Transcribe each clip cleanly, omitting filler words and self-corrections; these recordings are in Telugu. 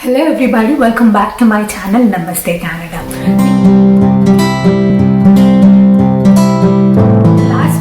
Hello everybody, welcome back to my channel Namaste Canada.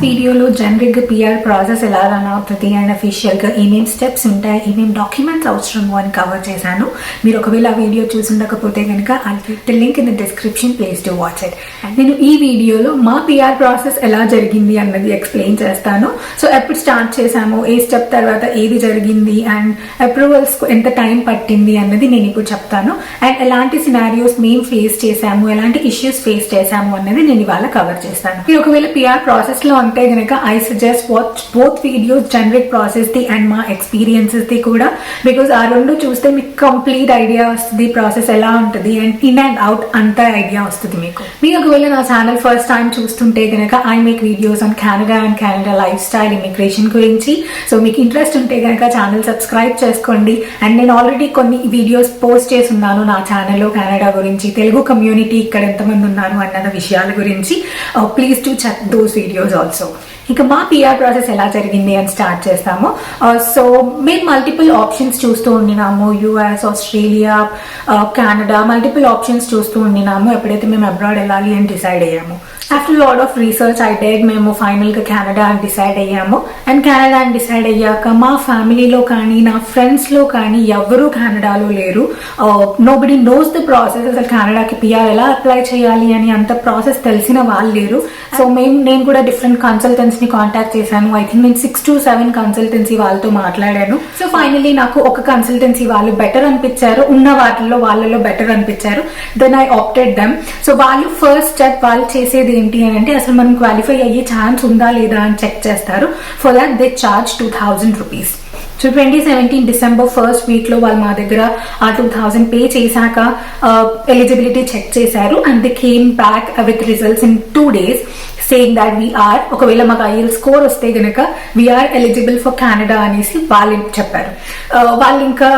వీడియోలో జనరిక్గా పిఆర్ ప్రాసెస్ ఎలా రన్ అవుతుంది అండ్ అఫీషియల్గా ఏమేమి స్టెప్స్ ఉంటాయి, ఏమేమి డాక్యుమెంట్స్ అవసరము అని కవర్ చేశాను. మీరు ఒకవేళ ఆ వీడియో చూసుండకపోతే కనుక I'll give the link in the description, please do watch it. నేను ఈ వీడియోలో మా పిఆర్ ప్రాసెస్ ఎలా జరిగింది అన్నది ఎక్స్ప్లెయిన్ చేస్తాను. సో ఎప్పుడు స్టార్ట్ చేశాము, ఏ స్టెప్ తర్వాత ఏది జరిగింది అండ్ అప్రూవల్స్ ఎంత టైం పట్టింది అన్నది నేను ఇప్పుడు చెప్తాను. అండ్ ఎలాంటి సినారియోస్ మేము ఫేస్ చేశాము, ఎలాంటి ఇష్యూస్ ఫేస్ చేశాము అన్నది నేను ఇవాళ కవర్ చేస్తాను. మీరు ఒకవేళ పిఆర్ ప్రాసెస్లో అంటే కనుక I suggest watch both videos, generic process the and మా ఎక్స్పీరియన్సెస్ ది కూడా, బికాస్ ఆ రెండు చూస్తే మీకు కంప్లీట్ ఐడియా వస్తుంది ప్రాసెస్ ఎలా ఉంటుంది అండ్ ఇన్ అండ్ అవుట్ అంతా ఐడియా వస్తుంది మీకు. మీరు ఒకవేళ నా ఛానల్ ఫస్ట్ టైం చూస్తుంటే కనుక I make videos on Canada and Canada life style, immigration గురించి. సో మీకు ఇంట్రెస్ట్ ఉంటే కనుక ఛానల్ సబ్స్క్రైబ్ చేసుకోండి. అండ్ నేను ఆల్రెడీ కొన్ని వీడియోస్ పోస్ట్ చేసి ఉన్నాను నా ఛానల్లో కెనడా గురించి, తెలుగు కమ్యూనిటీ ఇక్కడ ఎంతమంది ఉన్నారు అన్న విషయాల గురించి. Please to check those videos also. ఇక మా పిఆర్ ప్రాసెస్ ఎలా జరిగింది అని స్టార్ట్ చేస్తాము. సో మేము మల్టిపుల్ ఆప్షన్స్ చూస్తూ ఉండినాము, US, Australia, Canada, multiple options చూస్తూ ఉండినాము ఎప్పుడైతే మేము అబ్రాడ్ వెళ్ళాలి అని డిసైడ్ అయ్యాము. After lot of research I did మేము ఫైనల్గా కెనడా అని డిసైడ్ అయ్యాము. అండ్ కెనడా అని డిసైడ్ అయ్యాక మా ఫ్యామిలీలో కానీ నా ఫ్రెండ్స్లో కానీ ఎవరూ కెనడాలో లేరు. నోబడి నోస్ ద ప్రాసెస్, అసలు కెనడాకి పిఆర్ ఎలా అప్లై చేయాలి అని అంత ప్రాసెస్ తెలిసిన వాళ్ళు లేరు. సో నేను కూడా డిఫరెంట్ కన్సల్టెంట్స్ని కాంటాక్ట్ చేశాను. ఐ థింక్ నేను 6 to 7 కన్సల్టెన్సీ వాళ్ళతో మాట్లాడాను. సో ఫైనలీ నాకు ఒక కన్సల్టెన్సీ వాళ్ళు బెటర్ అనిపించారు, ఉన్న వాళ్ళలో బెటర్ అనిపించారు. Then I opted them. So వాళ్ళు ఫస్ట్ స్టెప్ వాళ్ళు చేసేది ఏంటి అని అంటే అసలు మనం క్వాలిఫై అయ్యే ఛాన్స్ ఉందా లేదా అని చెక్ చేస్తారు. For that they charge 2000 rupees. So 2017 December first వీక్లో వాళ్ళు మా దగ్గర ఆ 2000 పే చేశాక ఎలిజిబిలిటీ చెక్ చేశారు and they came back with results in 2 days saying that we're, ఒకవేళ మాకు ఐఎల్ స్కోర్ వస్తే గనక వీఆర్ ఎలిజిబుల్ ఫర్ కెనడా అనేసి వాళ్ళు చెప్పారు. వాళ్ళు ఇంకా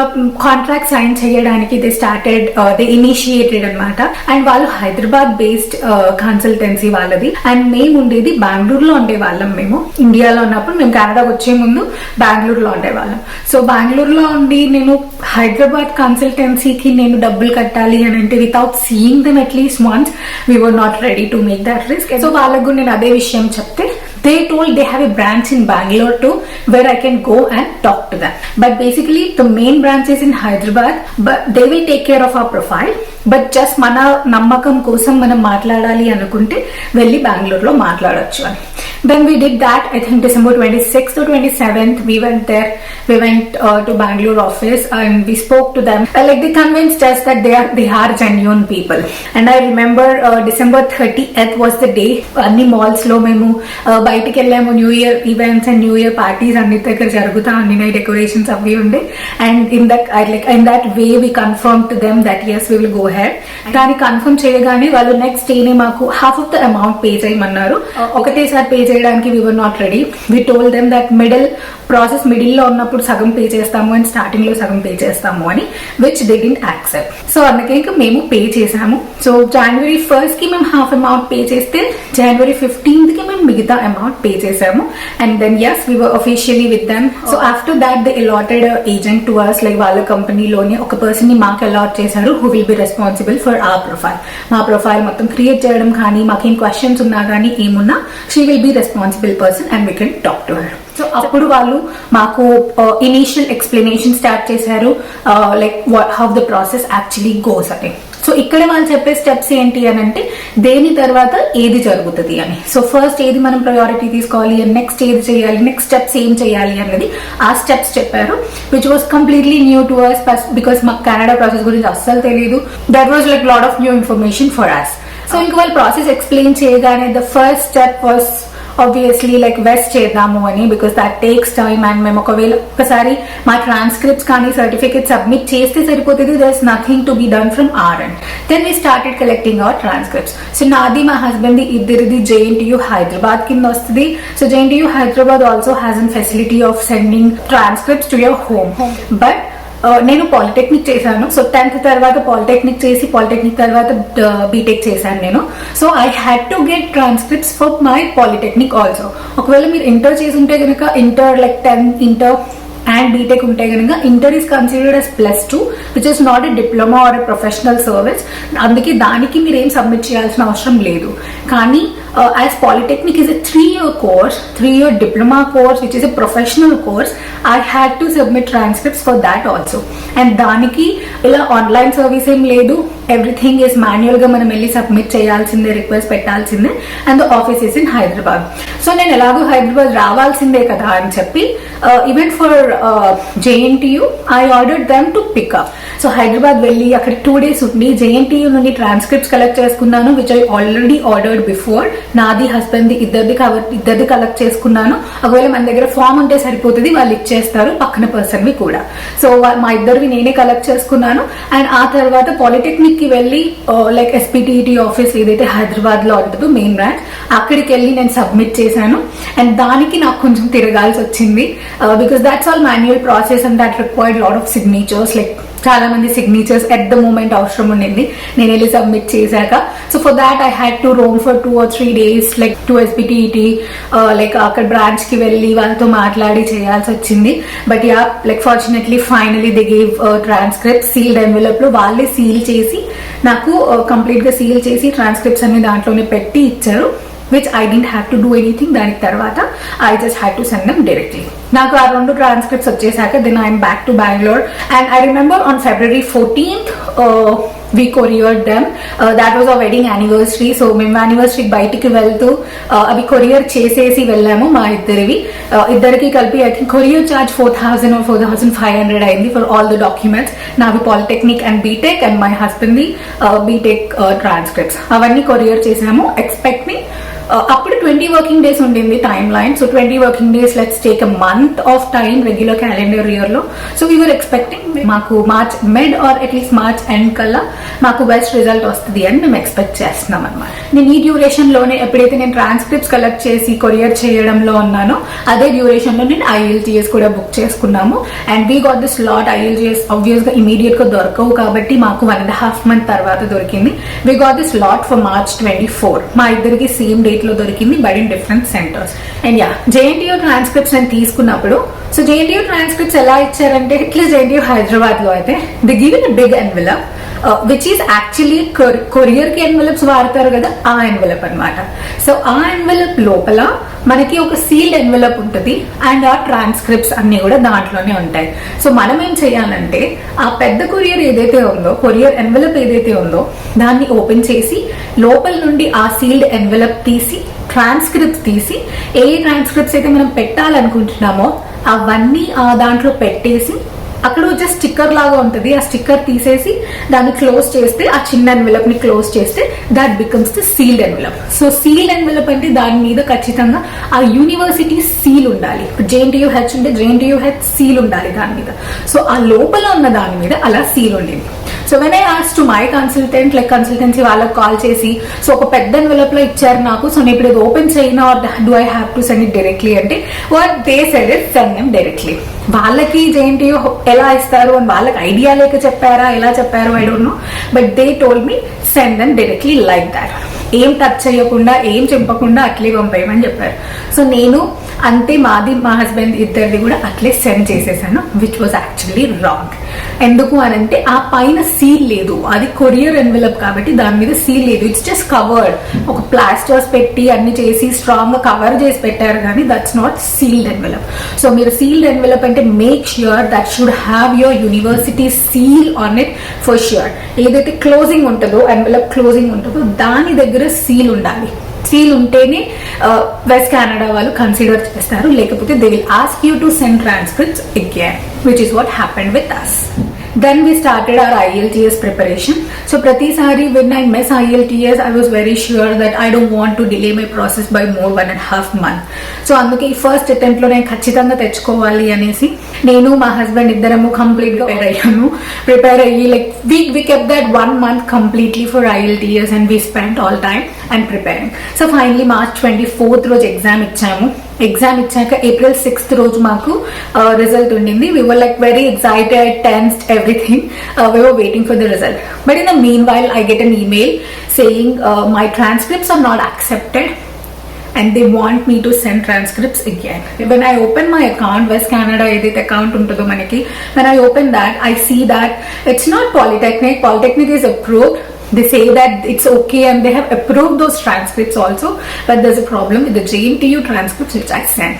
కాంట్రాక్ట్ సైన్ చేయడానికి దే ఇనిషియేటెడ్ అనమాట. అండ్ వాళ్ళు హైదరాబాద్ బేస్డ్ కన్సల్టెన్సీ వాళ్ళది. అండ్ మేము ఉండేది బెంగళూరులో ఉండేవాళ్ళం. మేము ఇండియాలో ఉన్నప్పుడు, మేము కెనడాకి వచ్చే ముందు బెంగళూరులో ఉండేవాళ్ళం. సో బెంగళూరులో ఉండి నేను హైదరాబాద్ కన్సల్టెన్సీకి నేను డబ్బులు కట్టాలి అని అంటే without seeing them at least once, we were not ready to make that risk. So వాళ్ళకు నేను అదే విషయం చెప్తే they told they have a branch in Bangalore too where I can go and talk to them, but basically the main branch is in Hyderabad, but they will take care of our profile, but just mana nammakam kosam manam maatladali anukunte velli Bangalore lo maatladachchu ani. Then we did that. I think December 26th or 27th we went there. We went to Bangalore office and we spoke to them. Like they convinced us that they are genuine people. And I remember December 30th was the day anni malls lo memu బయటికి వెళ్ళాము. New year events and new year parties అన్ని దగ్గర జరుగుతా ఉన్నాయి, డెకరేషన్స్ అవి ఉండే. And in that way we confirm to them that yes we will go ahead. కానీ కన్ఫర్మ్ చేయగానే వాళ్ళు నెక్స్ట్ డేనే మాకు half of the amount pay చేయమన్నారు. ఒకటేసారి పే చేయడానికి we were not ready. We told them that process మిడిల్లో ఉన్నప్పుడు సగం పే చేస్తాము అండ్ స్టార్టింగ్ లో సగం పే చేస్తాము అని, which they didn't accept. So అందుకే ఇంకా మేము పే చేసాము. సో January 1st కి మేము హాఫ్ అమౌంట్ పే చేస్తే January 15th కి మేము మిగతా అమౌంట్ పే చేసాము. And then yes we were officially with them. So after that they allotted a agent to us, like వాళ్ళ కంపెనీలోనే ఒక పర్సన్ ని మాకు అలాట్ చేశారు who will be responsible for our profile. మా ప్రొఫైల్ మొత్తం క్రియేట్ చేయడం కానీ, మాకేం క్వశ్చన్స్ ఉన్నా కానీ ఏమున్నా, she will be responsible person and we can talk to her. So అప్పుడు వాళ్ళు మాకు ఇనీషియల్ ఎక్స్ప్లెనేషన్ స్టార్ట్ చేశారు, like how the process actually goes అని. సో ఇక్కడ వాళ్ళు చెప్పే స్టెప్స్ ఏంటి అని అంటే దేని తర్వాత ఏది జరుగుతుంది అని. సో ఫస్ట్ ఏది మనం ప్రయారిటీ తీసుకోవాలి, నెక్స్ట్ ఏది చేయాలి, నెక్స్ట్ స్టెప్స్ ఏం చేయాలి అన్నది ఆ స్టెప్స్ చెప్పారు, which was completely new to us because మాకు కెనడా ప్రాసెస్ గురించి అస్సలు తెలియదు. That was like lot of new information for us. So ఇంకా వాళ్ళు ప్రాసెస్ ఎక్స్ప్లెయిన్ చేయగానే the first step was obviously like వెస్ట్ చేద్దాము అని, because that takes time. And మేము ఒకసారి మా ట్రాన్స్క్రిప్ట్స్ కానీ సర్టిఫికేట్ సబ్మిట్ చేస్తే సరిపోతుంది, there is nothing to be done from our end. Then we started collecting our transcripts. So నాది మా హస్బెండ్ ఇద్దరిది JNTU హైదరాబాద్ కింద వస్తుంది. So JNTU Hyderabad also has an facility of sending transcripts to your home. But నేను పాలిటెక్నిక్ చేశాను. సో 10th తర్వాత పాలిటెక్నిక్ చేసి పాలిటెక్నిక్ తర్వాత బీటెక్ చేశాను నేను. So I had to get transcripts for my polytechnic also. ఒకవేళ మీరు ఇంటర్ చేసి ఉంటే కనుక inter like 10 inter and BTech ఉంటే కనుక inter is considered as +2 which is not a diploma or a professional service. అందుకే దానికి మీరు ఏం సబ్మిట్ చేయాల్సిన అవసరం లేదు. కానీ as Polytechnic is a 3-year course, 3-year diploma course which is a professional course, I had to submit transcripts for that also. And దానికి ఇలా ఆన్లైన్ సర్వీస్ ఏం లేదు, ఎవ్రీథింగ్ ఈస్ మాన్యువల్ గా మనం వెళ్ళి సబ్మిట్ చేయాల్సిందే, రిక్వెస్ట్ పెట్టాల్సిందే. And the office is in Hyderabad. So నేను ఎలాగో హైదరాబాద్ రావాల్సిందే కదా అని చెప్పి even for JNTU I ordered them to pick up. So Hyderabad వెళ్ళి అక్కడ 2 days ఉండి JNTU నుండి ట్రాన్స్క్రిప్ట్స్ కలెక్ట్ చేసుకున్నాను which I already ordered before. నాది హస్బెండ్ ఇద్దరిది కలెక్ట్ చేసుకున్నాను. ఒకవేళ మన దగ్గర ఫామ్ ఉంటే సరిపోతుంది, వాళ్ళు ఇచ్చేస్తారు, పక్కన పర్సన్ వి కూడా. సో మా ఇద్దరివి నేనే కలెక్ట్ చేసుకున్నాను. అండ్ ఆ తర్వాత పాలిటెక్నిక్ కి వెళ్ళి లైక్ SPTET ఆఫీస్ ఏదైతే హైదరాబాద్ లో ఉంటుందో మెయిన్ బ్రాంచ్, అక్కడికి వెళ్ళి నేను సబ్మిట్ చేశాను. అండ్ దానికి నాకు కొంచెం తిరగాల్సి వచ్చింది because that's all manual process and that required lot of signatures. Like చాలా మంది సిగ్నేచర్స్ ఎట్ ద మూమెంట్ అవసరం ఉండింది నేను వెళ్ళి సబ్మిట్ చేశాక. So for that I had to Rome for 2 or 3 days like to SPTET, like అక్కడ బ్రాంచ్ కి వెళ్ళి వాళ్ళతో మాట్లాడి చేయాల్సి వచ్చింది. But yeah, like fortunately finally they gave transcript sealed envelope లో. వాళ్ళే సీల్ చేసి నాకు కంప్లీట్ గా సీల్ చేసి ట్రాన్స్క్రిప్ట్స్ అన్ని దాంట్లోనే పెట్టి ఇచ్చారు, which I didn't have to do anything. దానికి తర్వాత I just had to send them directly. నాకు ఆ 2 ట్రాన్స్క్రిప్ట్స్ వచ్చేసాక then I am back to Bangalore and I remember on February 14th we couriered them. That was our wedding anniversary. So మేము anniversary బయటికి వెళ్తూ అవి కొరియర్ చేసేసి వెళ్ళాము. మా ఇద్దరికి కలిపి I think courier charge 4,000 or 4,500 అయింది for all the documents. నావి polytechnic and BTech and my husband ది బీటెక్ ట్రాన్స్క్రిప్ట్స్ అవన్నీ కొరియర్ చేసాము. ఎక్స్పెక్టింగ్ అప్పుడు 20 వర్కింగ్ డేస్ ఉండింది timeline. So 20 working days let's take a month of time regular calendar year లో. సో వీ వర్ ఎక్స్పెక్టింగ్ మాకు March mid or at least March end కల్లా మాకు బెస్ట్ రిజల్ట్ వస్తుంది అని మేము ఎక్స్పెక్ట్ చేస్తున్నాం అనమాట. నేను ఈ డ్యూరేషన్ లోనే ఎప్పుడైతే నేను ట్రాన్స్క్రిప్ట్స్ కలెక్ట్ చేసి కొరియర్ చేయడంలో ఉన్నానో అదే డ్యూరేషన్ లో నేను IELTS కూడా బుక్ చేసుకున్నాము. And we got the slot. IELTS obvious గా ఇమీడియట్ గా దొరకవు కాబట్టి మాకు 1.5 months తర్వాత దొరికింది. We got the slot for March 24. మా ఇద్దరికి సేమ్ డేట్ లో దొరికింది but in different centres. And yeah, JNTU transcripts నేను తీసుకున్నప్పుడు సో JNTU ట్రాన్స్క్రిప్ట్స్ ఎలా ఇచ్చారంటే అట్లీస్ట్ JNTU హైదరాబాద్ లో అయితే they give in big envelope which is actually courier కి ఎన్వెలప్స్ వాడతారు కదా, ఆ ఎన్వెలప్ అనమాట. సో ఆ ఎన్వెలప్ లోపల మనకి ఒక సీల్డ్ ఎన్వెలప్ ఉంటుంది అండ్ ఆ ట్రాన్స్క్రిప్ట్స్ అన్ని కూడా దాంట్లోనే ఉంటాయి. సో మనం ఏం చేయాలంటే ఆ పెద్ద కొరియర్ ఏదైతే ఉందో, కొరియర్ ఎన్వెలప్ ఏదైతే ఉందో దాన్ని ఓపెన్ చేసి లోపల నుండి ఆ సీల్డ్ ఎన్వెలప్ తీసి ట్రాన్స్క్రిప్ట్స్ తీసి ఏ ట్రాన్స్క్రిప్ట్స్ అయితే మనం పెట్టాలనుకుంటున్నామో అవన్నీ ఆ దాంట్లో పెట్టేసి అక్కడ జస్ట్ స్టిక్కర్ లాగా ఉంటుంది, ఆ స్టిక్కర్ తీసేసి దాన్ని క్లోజ్ చేస్తే, ఆ చిన్న ఎన్వెలప్ ని క్లోజ్ చేస్తే that becomes the sealed envelope. So sealed envelope అంటే దాని మీద ఖచ్చితంగా ఆ యూనివర్సిటీ సీల్ ఉండాలి. JNTU H ఉంటే JNTU H సీల్ ఉండాలి దాని మీద. సో ఆ లోపల ఉన్న దాని మీద అలా సీల్ ఉండింది. So when I ask to my consultant, like consultancy వాళ్ళకి కాల్ చేసి సో ఒక పెద్ద ఎన్వెలప్ లో ఇచ్చారు నాకు, సో నేను ఇప్పుడు ఇది ఓపెన్ చేయను or do I have to send it directly అంటే what they said it send them directly. వాళ్ళకి JNTU ఎలా ఇస్తారు అని వాళ్ళకి ఐడియా లేక చెప్పారా, ఎలా చెప్పారు I don't know, but they told me send them directly like that. ఏం టచ్ చేయకుండా ఏం చెప్పకుండా అట్లే పంపేయమని చెప్పారు. సో నేను అంతే మాది మా హస్బెండ్ ఇద్దరిది కూడా అట్లే సెండ్ చేసేసాను విచ్ వాజ్ యాక్చువల్లీ రాంగ్. ఎందుకు అనంటే ఆ పైన సీల్ లేదు, అది కొరియర్ ఎన్వెలప్ కాబట్టి దాని మీద సీల్ లేదు. ఇట్స్ జస్ట్ కవర్డ్, ఒక ప్లాస్టర్స్ పెట్టి అన్ని చేసి స్ట్రాంగ్ గా కవర్ చేసి పెట్టారు కానీ that's not sealed envelope. So మీరు సీల్డ్ ఎన్వెలప్ అంటే make sure that should have your university seal on it for sure. ఏదైతే క్లోజింగ్ ఉంటుందో ఎన్వెలప్ క్లోజింగ్ ఉంటుందో దాని దగ్గర సీల్ ఉండాలి. సీల్ ఉంటేనే వెస్ట్ కెనడా వాళ్ళు కన్సిడర్ చేస్తారు, లేకపోతే they will ask you to send transcripts again, which is what happened with us. Then we started our IELTS preparation. So pratisari when I miss IELTS, I was very sure that I don't want to delay my process by more 1.5 months. So అందుకే ఫస్ట్ అటెంప్ట్ లో నేను ఖచ్చితంగా తెచ్చుకోవాలి అనేసి నేను మా హస్బెండ్ ఇద్దరము కంప్లీట్ గా ప్రిపేర్ అయ్యి like we kept that 1 month completely for IELTS and we spent all time and preparing. So finally March 24th రోజు ఎగ్జామ్ ఇచ్చాము. ఎగ్జామ్ ఇచ్చాక April 6th రోజు మాకు రిజల్ట్ ఉండింది. We were like very excited, tensed, everything. We were waiting for the result. But in the meanwhile, I get an email saying my transcripts are not accepted and they want me to send transcripts again. When I open my account, West Canada edit account untudo manaki, when I open that, I see that it's not Polytechnic is approved. They say that it's okay and they have approved those transcripts also, but there's a problem with the JNTU transcripts which I sent.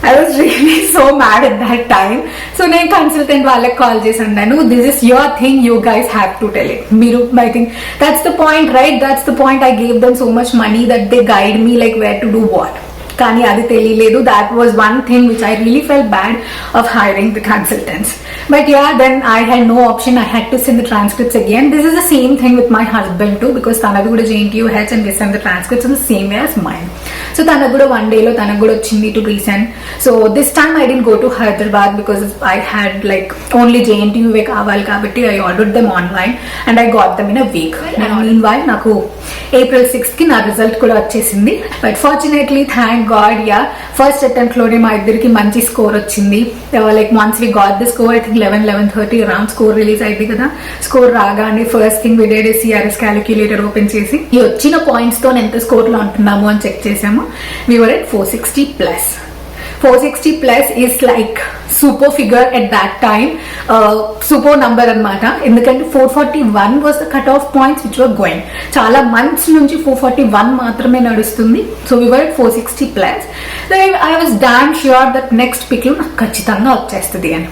I was really so mad at that time. So నేను కన్సల్టెంట్ వాళ్ళకి కాల్ చేసి అన్నాను, this is your thing, you guys have to tell it. మీరు I think that's the point, right? That's the point. I gave them so much money that they guide me like where to do what. కానీ అది తెలియలేదు. That was one thing which I really felt bad of hiring the consultants. But yeah, then I had no option. I had to send the transcripts again. This is the same thing with my husband too, because Tanagu kuda JNTU heads and they send the transcripts in the same way as mine. So Tanagu kuda one day lo Tanagu kuda ochindi to resend. So this time I didn't go to Hyderabad because I had like only JNTU ve kavali kabatti I ordered them online and I got them in a week. And meanwhile naku April 6th ki na result kuda vachesindi. But fortunately, thank God, yeah, first attempt lone ma iddariki manchi score ochindi. Like once we got the score, I think 11:30 around score release అయింది కదా. స్కోర్ రాగానే first thing we did CRS calculator open చేసి ఈ వచ్చిన పాయింట్స్ తో ఎంత స్కోర్ లో ఉంటున్నాము అని చెక్ చేసాము. వి వర్ at 460 plus. 460 plus is like super figure at that time, super number anamata. Endukante 441 was the cut off points which were going. Chala months nunchi 441 maatrame nadustundi. So we were at 460 plus. Then I was damn sure that next pick lo naku kachithanga vachestadi ani.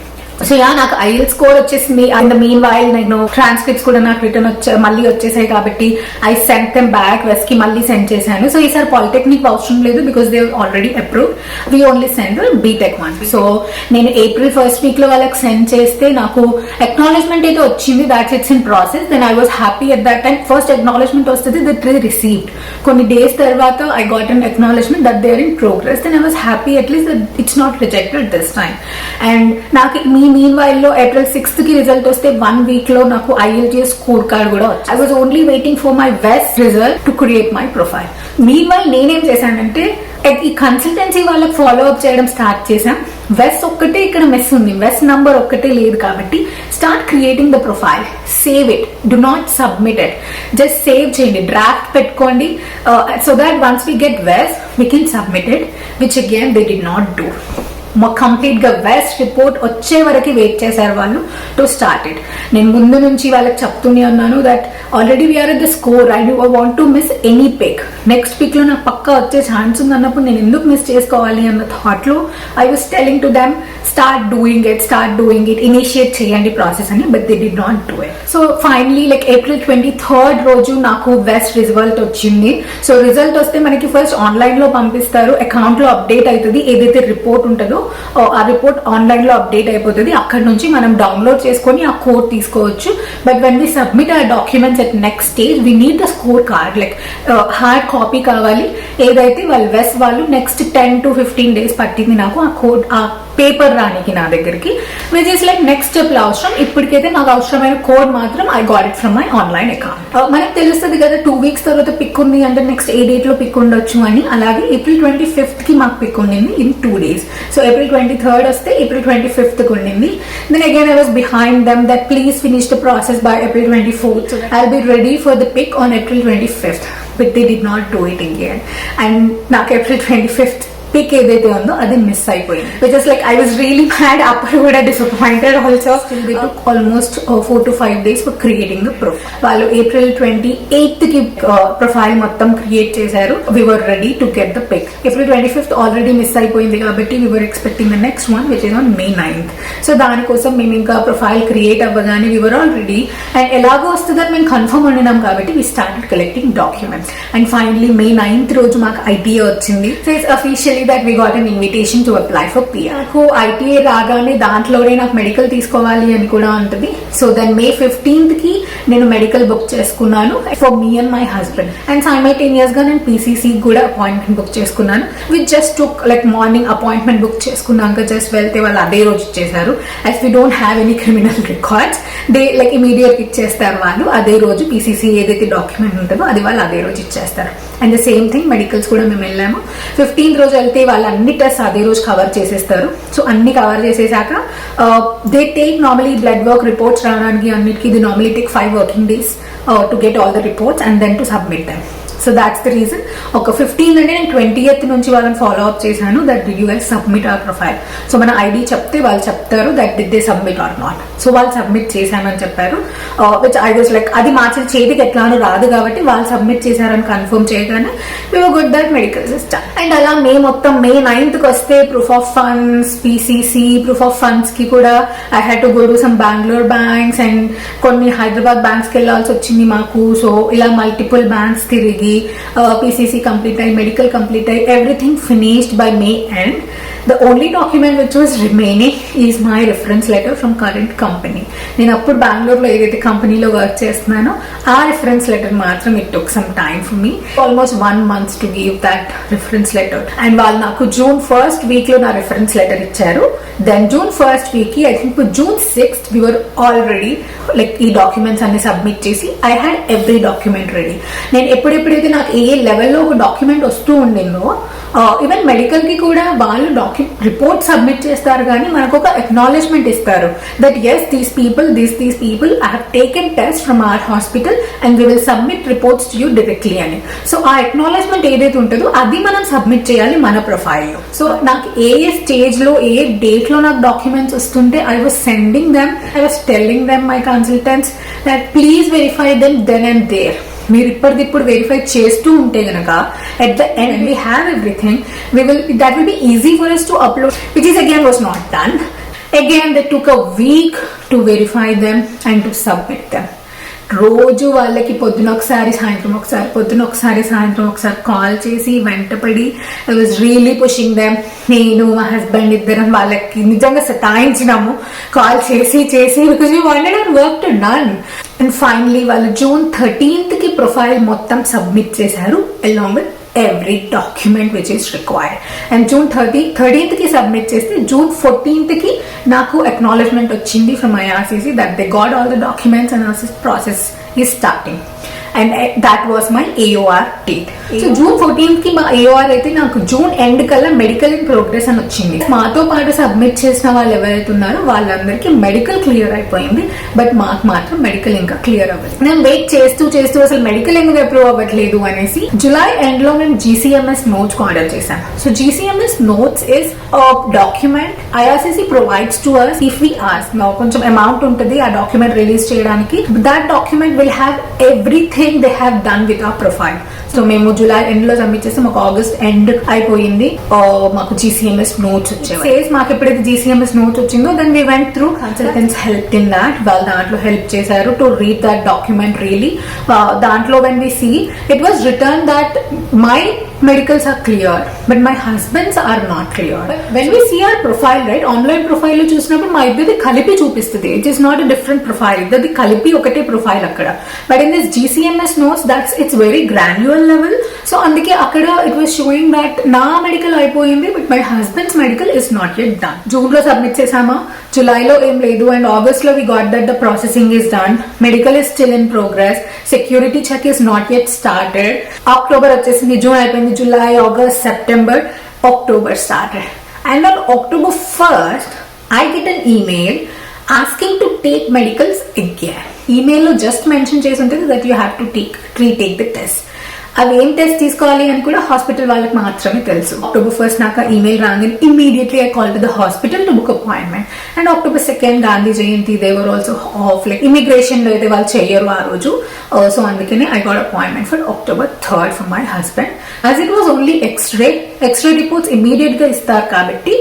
So ya, నాకు ఐఎల్ స్కోర్ వచ్చేసింది. అండ్ మీన్ వైల్ నేను ట్రాన్స్క్రిప్ట్స్ కూడా నాకు రిటర్న్ మళ్ళీ వచ్చేసాయి కాబట్టి ఐ సెంట్ దెమ్ బ్యాక్. వెస్ట్ కి మళ్ళీ సెండ్ చేశాను. సో ఈసారి పాలిటెక్నిక్ అవసరం లేదు because they already approve. We only send BTech one. So నేను ఏప్రిల్ ఫస్ట్ వీక్ లో వాళ్ళకి సెండ్ చేస్తే నాకు అక్నాలెడ్జ్మెంట్ అయితే వచ్చింది. That's it's in process. Then I was happy at that time. First acknowledgement వస్తుంది, దట్ ఈస్ రిసీవ్డ్. కొన్ని డేస్ తర్వాత I got an acknowledgement that they are in progress. Then I was happy at least it's not rejected this time. And నాకు మీన్ వైల్ లో ఏప్రిల్ 6th కి రిజల్ట్ వస్తే 1 week లో నాకు IELTS స్కోర్ కార్డ్ కూడా వచ్చింది. I was only waiting for my west result to create my profile. Mean while నేనేం చేశానంటే ఈ కన్సల్టెన్సీ వాళ్ళకి ఫాలో అప్ చేయడం స్టార్ట్ చేశాం. వెస్ట్ ఒక్కటే ఇక్కడ మిస్ ఉంది, వెస్ట్ నంబర్ ఒక్కటే లేదు కాబట్టి start creating the profile. Save it, do not submit it, just save చేయండి, డ్రాఫ్ట్ పెట్టుకోండి. So that once we get west we can submit it, which again they did not do. Complete గా వెస్ట్ రిపోర్ట్ వచ్చే వరకు వెయిట్ చేశారు వాళ్ళు టు స్టార్ట్ ఇట్. నేను ముందు నుంచి వాళ్ళకి చెప్తూనే ఉన్నాను that already we're at the score. I want to miss any pick. Next pick లో నాకు పక్కా వచ్చే ఛాన్స్ ఉంది అన్నప్పుడు నేను ఎందుకు మిస్ చేసుకోవాలి అన్న థాట్ లో I was telling to them start doing it, initiate చేయండి ప్రాసెస్ అని. But they did not do it. So finally like April 23rd రోజు నాకు వెస్ట్ రిజల్ట్ వచ్చింది. సో రిజల్ట్ వస్తే మనకి ఫస్ట్ ఆన్లైన్ లో పంపిస్తారు, అకౌంట్ లో అప్డేట్ అవుతుంది. ఏదైతే రిపోర్ట్ ఉంటుందో ఆ రిపోర్ట్ ఆన్లైన్ లో అప్డేట్ అయిపోతుంది. అక్కడ నుంచి మనం డౌన్లోడ్ చేసుకొని ఆ కోడ్ తీసుకోవచ్చు. బట్ వెన్ వి సబ్మిట్ ఆ documents at next stage we need the score card, like hard copy కావాలి. ఏదైతే వాళ్ళు వెస్ట్ వాళ్ళు నెక్స్ట్ 10 to 15 days పట్టింది నాకు ఆ కోడ్, ఆ పేపర్ రానికి నా దగ్గరికి, which is like next step లో అవసరం. ఇప్పటికైతే నాకు అవసరమైన కోడ్ మాత్రం I got it from my online account. మనకు తెలుస్తుంది కదా 2 weeks తర్వాత పిక్ ఉంది అంటే నెక్స్ట్ ఏ డేట్ లో పిక్ ఉండొచ్చు అని. అలాగే April 25th కి మాకు పిక్ ఉండింది in 2 days. So April 23rd వస్తే April 25th కి ఉండింది. Then again I was behind them that please finish the process by April 24th. So I'll be ready for the pick on April 25th. But they did not do it again. And నాకు April 25th పిక్ ఏదైతే ఉందో అది మిస్ అయిపోయింది. Which is like I was really mad. అప్పుడు కూడా disappointed also. They took almost 4 to 5 days for creating the profile. వాళ్ళు April 28th కి ప్రొఫైల్ మొత్తం క్రియేట్ చేశారు. We were ready to get the pick. April 25th already miss అయిపోయింది కాబట్టి we were expecting the next one which is on May 9th. So దానికోసం మేము ఇంకా ప్రొఫైల్ క్రియేట్ అవ్వగానే we were all ready. And ఎలాగో వస్తుందని మేము కన్ఫర్మ్ ఉండినాం కాబట్టి we started collecting documents. And finally May 9th రోజు మాకు ఐటీఏ వచ్చింది. So it's official that we got an invitation to apply for PR. నాకు ITA రాగానే దాంట్లోనే నాకు మెడికల్ తీసుకోవాలి అని కూడా ఉంటుంది. సో దెన్ May 15th కి నేను మెడికల్ బుక్ చేసుకున్నాను for me and my husband. And simultaneous గా నేను PCC కూడా అపాయింట్మెంట్ బుక్ చేసుకున్నాను. Which just took like morning appointment book చేసుకున్నాక జస్ట్ వెళ్తే వాళ్ళు అదే రోజు ఇచ్చేసారు. As we don't have any criminal records, they like immediate ఇచ్చేస్తారు వాళ్ళు. అదే రోజు PCC ఏదైతే డాక్యుమెంట్ ఉంటుందో అది వాళ్ళు అదే రోజు ఇచ్చేస్తారు. And the same thing medicals కూడా మేము వెళ్ళాము. 15th రోజు వెళ్తే వాళ్ళు అన్ని టెస్ట్ అదే రోజు కవర్ చేసేస్తారు. సో అన్ని కవర్ చేసేసాక they take normally blood work reports రావడానికి అన్నిటికీ they normally take 5 working days to get all the reports and then to submit them. So that's the reason. ఒక 15 అంటే నేను 20th నుంచి వాళ్ళని ఫాలో అప్ చేశాను, that did you guys submit our profile. So మన ఐడి చెప్తే వాళ్ళు చెప్తారు that did they submit or not. So వాళ్ళు సబ్మిట్ చేశానని చెప్పారు, విచ్ ఐ వాజ్ లైక్ అది మార్చి చేతికి ఎట్లానో రాదు కాబట్టి వాళ్ళు సబ్మిట్ చేశారని కన్ఫర్మ్ చేయగానే we were good that medical system. And అలా మే 9th వస్తే proof of funds, PCC proof of funds కి కూడా I had to go to some Bengaluru banks and కొన్ని హైదరాబాద్ బ్యాంక్స్ కి వెళ్ళాల్సి వచ్చింది మాకు. సో ఇలా మల్టిపుల్ బ్యాంక్స్ తిరిగి PCC complete అయ్యి, మెడికల్ కంప్లీట్ అయ్యి, everything finished by May end. The only document which was remaining is my reference letter from current company. నేను అప్పుడు బెంగళూరులో ఏదైతే కంపెనీలో వర్క్ చేస్తున్నానో ఆ రిఫరెన్స్ లెటర్ మాత్రం it took some time for me, almost 1 month to give that reference letter. And వాళ్ళు నాకు June 1st వీక్ లో నా రిఫరెన్స్ లెటర్ ఇచ్చారు. దెన్ June 1st వీక్ కి I think June 6th we were already like ఈ డాక్యుమెంట్స్ అన్ని సబ్మిట్ చేసి I had every document ready. నేను ఎప్పుడెప్పుడైతే నాకు ఏ లెవెల్లో ఒక డాక్యుమెంట్ వస్తూ ఉండిందో, ఈవెన్ మెడికల్ కి కూడా వాళ్ళు రిపోర్ట్ సబ్మిట్ చేస్తారు కానీ మనకు ఒక అక్నాలెడ్జ్మెంట్ ఇస్తారు that yes these people I have taken test from our hospital and we will submit reports to you directly అని. సో ఆ అక్నాలెడ్జ్మెంట్ ఏదైతే ఉంటుందో అది మనం సబ్మిట్ చేయాలి మన ప్రొఫైల్లో. సో నాకు ఏ స్టేజ్ లో ఏ డేట్ లో నాకు డాక్యుమెంట్స్ వస్తుంటే I was sending them, I was telling them my consultants that please verify them then and there. మీరు ఇప్పటికిప్పుడు వెరిఫై చేస్తూ ఉంటే గనక at the end we have everything, that will be easy for us to upload, which is again was not done. Again they took a week to verify them and to submit them. రోజు వాళ్ళకి పొద్దున ఒకసారి సాయంత్రం ఒకసారి, పొద్దున ఒకసారి సాయంత్రం ఒకసారి కాల్ చేసి వెంటపడి I was really pushing them. నేను మా హస్బెండ్ ఇద్దరం వాళ్ళకి నిజంగా సతాయించినాము కాల్ చేసి because we wanted our work to done. And finally వాళ్ళు June 13th కి ప్రొఫైల్ మొత్తం సబ్మిట్ చేశారు along with every document which is required. And June 13th కి సబ్మిట్ చేస్తే June 14th కి నాకు acknowledgement వచ్చింది from IRCC that they got all the documents and our process is starting. And that was my AOR date. So June 14th కి మా AOR అయితే నాకు June end కల్లా మెడికల్ ఇన్ ప్రోగ్రెస్ అని వచ్చింది. మాతో పాటు సబ్మిట్ చేసిన వాళ్ళు ఎవరైతే ఉన్నారో వాళ్ళందరికీ మెడికల్ క్లియర్ అయిపోయింది, బట్ మాకు మాత్రం మెడికల్ ఇంకా క్లియర్ అవ్వదు. నేను వెయిట్ చేస్తూ అసలు మెడికల్ ఎందుకు అప్రూవ్ అవ్వట్లేదు అనేసి జులై ఎండ్ లో మేము GCMS నోట్స్ ఆర్డర్ చేశాను. So GCMS notes is document IRCC provides to us if we ask. కొంచెం అమౌంట్ ఉంటుంది ఆ డాక్యుమెంట్ రిలీజ్ చేయడానికి. That document will have everything they have done with our profile. So మేము జులై ఎండ్ లో సబ్మిట్ చేస్తే మాకు ఆగస్ట్ ఎండ్ అయిపోయింది, మాకు GCMS నోట్స్ వచ్చాయి. సేస్ మాకు ఎప్పుడైతే GCMS నోట్స్ వచ్చిందో then we went through consultants help in that. వాళ్ళు దాంట్లో హెల్ప్ చేశారు to read that document really. దాంట్లో when we see it was return that my medicals are clear but my husband's are not clear. But when we see our profile, right, online profile lo chusinapudu ma iddadi కలిపి చూపిస్తుంది. It is not a different profile, iddadi కలిపి ఒకటే profile akkada. But in this GCMS notes it's very granular level. So అందుకే అక్కడ it was showing that నా మెడికల్ అయిపోయింది but my husband's medical is not yet done. June లో సబ్మిట్ చేసామా, జులైలో ఏం లేదు, అండ్ ఆగస్ట్ లో we got that the processing is done, medical is still in progress, security check is not yet started. October వచ్చేసింది, జూన్ అయిపోయింది, July, August, September, October started. And on October 1st, I get an email asking to take medicals again. Email lo just mention chesi untadi that you have to retake the test. అవి ఏం టెస్ట్ తీసుకోవాలి అని కూడా హాస్పిటల్ వాళ్ళకి మాత్రమే తెలుసు. October 1st నాకు ఈమెయిల్ రాగానే immediately I called to the hospital to book appointment. And October 2nd Gandhi Jayanthi, they were also off, like immigration లో అయితే వాళ్ళు చెయ్యరు ఆ రోజు. సో అందుకనే I got appointment for October 3rd for my husband. As it was only x-ray reports immediate గా ఇస్తారు కాబట్టి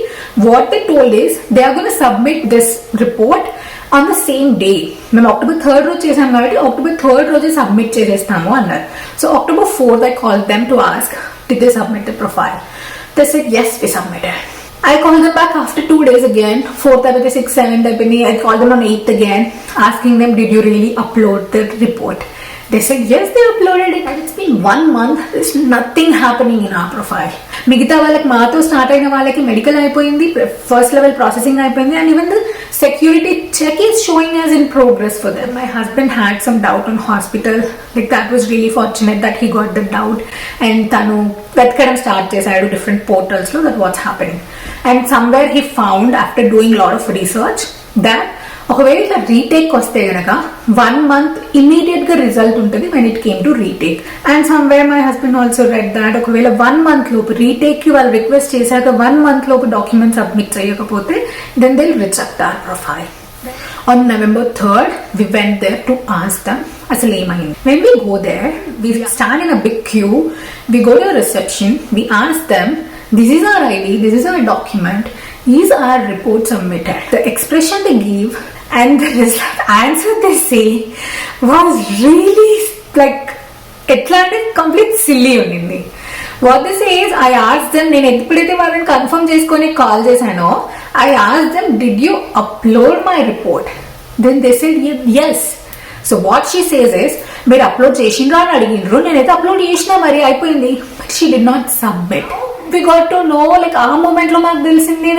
what they told is they are going to submit this report on the same day. మేము October 3rd రోజు చేసాం కాబట్టి October 3rd రోజే సబ్మిట్ చేసేస్తాము అన్నారు. So October 4th I called them to ask did they submit the profile. They said yes, we submitted. I called them back after 2 days again. 4th అయిపోతే 6th 7th అయిపోయింది. I called them on 8th again asking them did you really upload the report. They said yes, they uploaded it. And it's been 1 month, there's nothing happening in our profile. మిగతా వాళ్ళకి మాతో స్టార్ట్ అయిన వాళ్ళకి మెడికల్ అయిపోయింది, ఫస్ట్ లెవెల్ ప్రాసెసింగ్ అయిపోయింది, and even the security check is showing as in progress for them. My husband had some doubt on hospital, like that was really fortunate that he got the doubt and తను వెతకడం స్టార్ట్ చేశాడు డిఫరెంట్ పోర్టల్స్ లో that what's happening. And somewhere he found after doing lot of research that ఒకవేళ ఇట్లా రీటేక్ వస్తే గనక 1 month ఇమీడియట్ గా రిజల్ట్ ఉంటుంది when it came to retake. And somewhere my husband also red that ఒకవేళ 1 month లోపు రీటేక్ కి వాళ్ళు రిక్వెస్ట్ చేశాక 1 month లోపు డాక్యుమెంట్ సబ్మిట్ చేయకపోతే then they will reject our profile. On November 3rd, we went there to ask them అసలు ఏమైంది. When we go there, we stand in a big queue, we go to a reception, we ask them, this is our ID, this is our document, is our report submitted. The expression they give and the answer they say was really like ఎట్లా అంటే కంప్లీట్ సిల్లీ ఉండింది. What this is, I asked them, నేను ఎప్పుడైతే వాళ్ళని కన్ఫర్మ్ చేసుకొని కాల్ చేశానో I asked them, did you upload my report? Then they said yes. So what she says is, మీరు అప్లోడ్ చేసిండ్రా అని అడిగిండ్రు, నేనైతే అప్లోడ్ చేసినా మరి అయిపోయింది, but she did not submit. We got to know, like ఆ మూమెంట్ లో మాకు తెలిసింది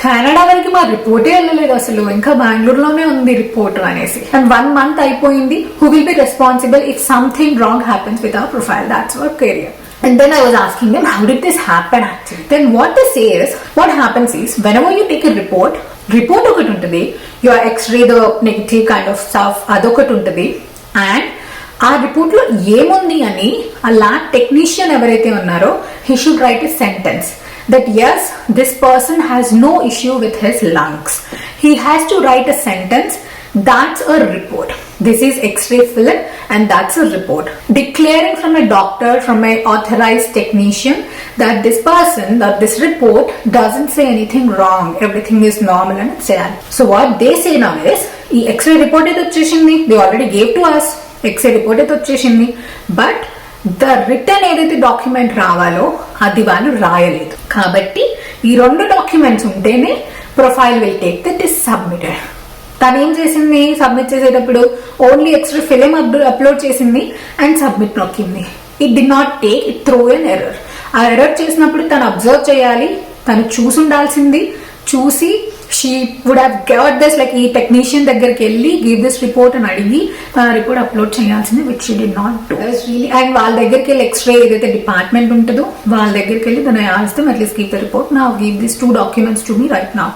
కెనడా వరకు మా రిపోర్టే వెళ్ళలేదు అసలు, ఇంకా బెంగళూరులోనే ఉంది రిపోర్ట్ అనేసి. అండ్ 1 month అయిపోయింది. Who will be responsible if something wrong happens with our profile? That's our career. And then I was asking them, how did this happen actually? Then what they say is, what happens is, whenever you take a report ఒకటి ఉంటుంది, your x-ray, the negative kind of stuff, అదొకటి ఉంటుంది. అండ్ ఆ రిపోర్ట్ లో ఏముంది అని ఆ ల్యాబ్ టెక్నీషియన్ ఎవరైతే ఉన్నారో, he should write a sentence that yes, this person has no issue with his lungs. He has to write a sentence, that's a report. This is x-ray film and that's a report. Declaring from a doctor, from an authorized technician, that this person, that this report doesn't say anything wrong, everything is normal and sad. So what they say now is, ee x-ray report edo vachesindi, they already gave to us, x-ray report edo vachesindi, but the written ఏదైతే డాక్యుమెంట్ రావాలో అది వాళ్ళు రాయలేదు. కాబట్టి ఈ 2 డాక్యుమెంట్స్ ఉంటేనే profile will take that is submitted. తను ఏం చేసింది, సబ్మిట్ చేసేటప్పుడు ఓన్లీ ఎక్స్ట్రా ఫిలిం అప్లోడ్ చేసింది అండ్ సబ్మిట్ నొక్కింది. It did not take, it throw an error. ఆ ఎర్రర్ చేసినప్పుడు తను అబ్జర్వ్ చేయాలి, తను చూసి ఉండాల్సింది, చూసి she would have get this, like ఈ టెక్నీషియన్ దగ్గరికి వెళ్ళి గివ్ దిస్ రిపోర్ట్ అని అడిగి తన రిపోర్ట్ అప్లోడ్ చేయాల్సింది, which she did not do. And వాళ్ళ దగ్గరికి వెళ్ళి ఎక్స్రే ఏదైతే డిపార్ట్మెంట్ ఉంటుందో వాళ్ళ దగ్గరికి వెళ్ళి తను ఆల్స్తం అట్లీస్ట్ కీప్ ద రిపోర్ట్, నా give this 2 documents to me right now.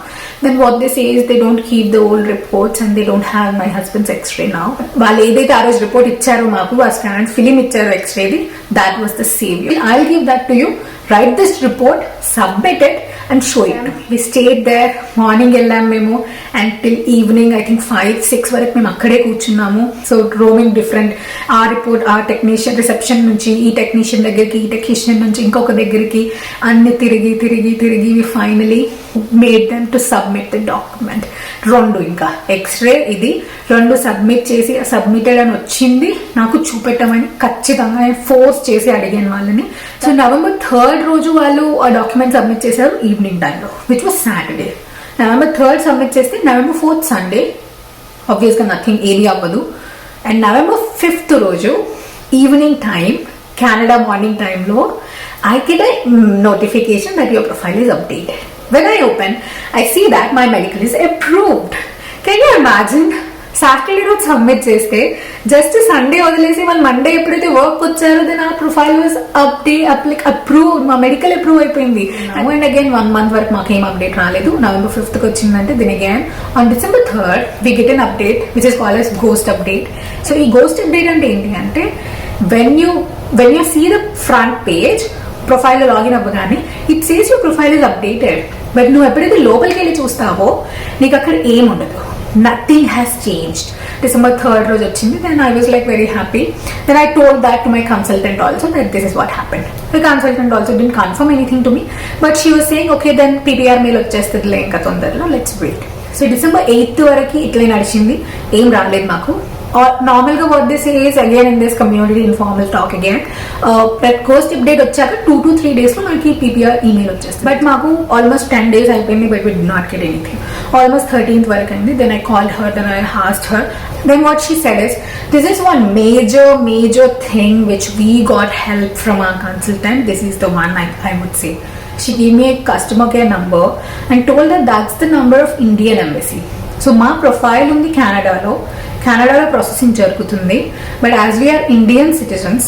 Then what they say is they don't keep the old reports and they don't have my husband's x-ray now. వాళ్ళు ఏదైతే ఆ రోజు రిపోర్ట్ ఇచ్చారో మాకు, ఆ స్కాన్ ఫిలిం ఇచ్చారో ఎక్స్రేది, that was the savior. I'll give that to you. Write this report, submit it and show it. We stayed there, morning వెళ్ళాము మేము until evening, I think 5-6 వరకు మేము అక్కడే కూర్చున్నాము. సో రోమింగ్ డిఫరెంట్, ఆ రిపోర్ట్ ఆ టెక్నీషియన్ రిసెప్షన్ నుంచి ఈ టెక్నీషియన్ దగ్గరికి, ఈ టెక్నీషియన్ నుంచి ఇంకొక దగ్గరికి అన్ని తిరిగి తిరిగి తిరిగి we finally made them to submit the document. 2 ఇంకా ఎక్స్రే ఇది 2 సబ్మిట్ చేసి, సబ్మిటెడ్ అని వచ్చింది, నాకు చూపెట్టమని ఖచ్చితంగా ఫోర్స్ చేసి అడిగాను వాళ్ళని. సో November 3rd రోజు వాళ్ళు ఆ డాక్యుమెంట్ సబ్మిట్ చేశారు ఈవినింగ్ టైంలో, which was Saturday. November 3rd submit చేస్తే November 4th సండే, ఆబ్వియస్గా నథింగ్ ఏది అవ్వదు. అండ్ November 5th రోజు ఈవినింగ్ టైం, కెనడా మార్నింగ్ టైంలో I get a notification that your profile is updated. When I open, I see that my medical is approved. Can you imagine? Saturday రోజు సబ్మిట్ చేస్తే జస్ట్ సండే వదిలేసి వాళ్ళు మండే ఎప్పుడైతే వర్క్ వచ్చారో దెన్ ఆ ప్రొఫైల్ వాజ్ అప్రూవ్, మా మెడికల్ అప్రూవ్ అయిపోయింది. అండ్ అగైన్ 1 month వరకు మాకు ఏం అప్డేట్ రాలేదు. November 5th వచ్చిందంటే then again on December 3rd we get an update which is called as ghost update. So ఈ గోస్ట్ అప్డేట్ అంటే ఏంటి అంటే, when you see the front page, profile లో లాగిన్ అవ్వగానే it says your profile is updated, but నువ్వు ఎప్పుడైతే లోపలికి వెళ్ళి చూస్తావో నీకు అక్కడ ఏం ఉండదు. Nothing has changed. December 3rd రోజు వచ్చింది. Then I was like very happy. Then I told that to my consultant also that this is what happened. The consultant also didn't confirm anything to me, but she was saying okay then PPR mail వచ్చేస్తదిలే ఇంకా తొందరలో, let's wait. So December 8th వరకు ఇట్లే నడిచింది, ఏం రాలేదు మాకు. నార్మల్గా what this is again in this community informal talk again, ghost update వచ్చాక 2 to 3 days లో మనకి PPR ఈమెయిల్ వచ్చేస్తుంది. బట్ మాకు ఆల్మోస్ట్ 10 days అయిపోయింది, but we did not get anything. Almost 13th వరకు అయింది. Then I called her, then I asked her. Then what she said is, this is one major thing which we got help from our consultant. This is the one I would say. She gave me a customer care number and told that that's the number of Indian embassy. So మా ప్రొఫైల్ ఉంది కెనడాలో ప్రాసెసింగ్ జరుగుతుంది, but as we're Indian citizens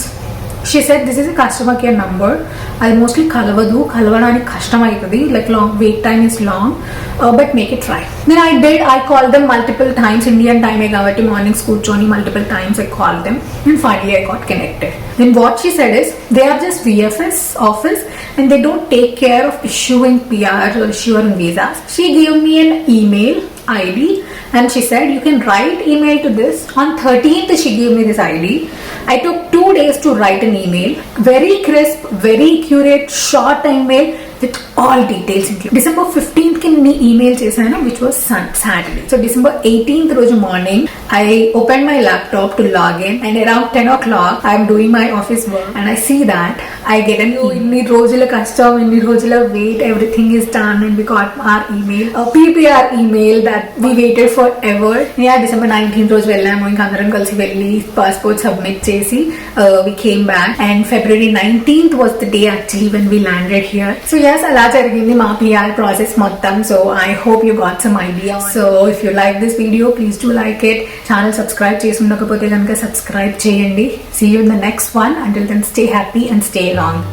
She said this is a customer care number. I mostly kalvadanik kashtam aitadi, like long wait time is long, but make it try. Then I did. I called them multiple times. Indian time e kabatti morning school choni multiple times I called them, and finally I got connected. Then what she said is they are just VFS office and they don't take care of issuing PR or issuing visas. She gave me an email ID and she said you can write email to this. On 13th she gave me this ID. I took 2 days to write an email, very crisp, very accurate, short email with all details included. December 15th ki nee email chesanu, which was Saturday. So December 18th roju morning I opened my laptop to log in, and around 10 o'clock I am doing my office work and I see that I get an inni rojula custom, inni rojula wait, everything is done and we got our email, a PPR email that we waited forever. Yeah, December 19th roju vellamu, inka andaram kalisi velli passport submit chesi we came back, and February 19th was the day actually when we landed here. So yes, ala jarigindi ma PR process mottam. So I hope you got some idea. So if you like this video, please do like it. Channel subscribe chesi undakapothe ganaka subscribe cheyandi. See you in the next one. Until then, stay happy and stay long.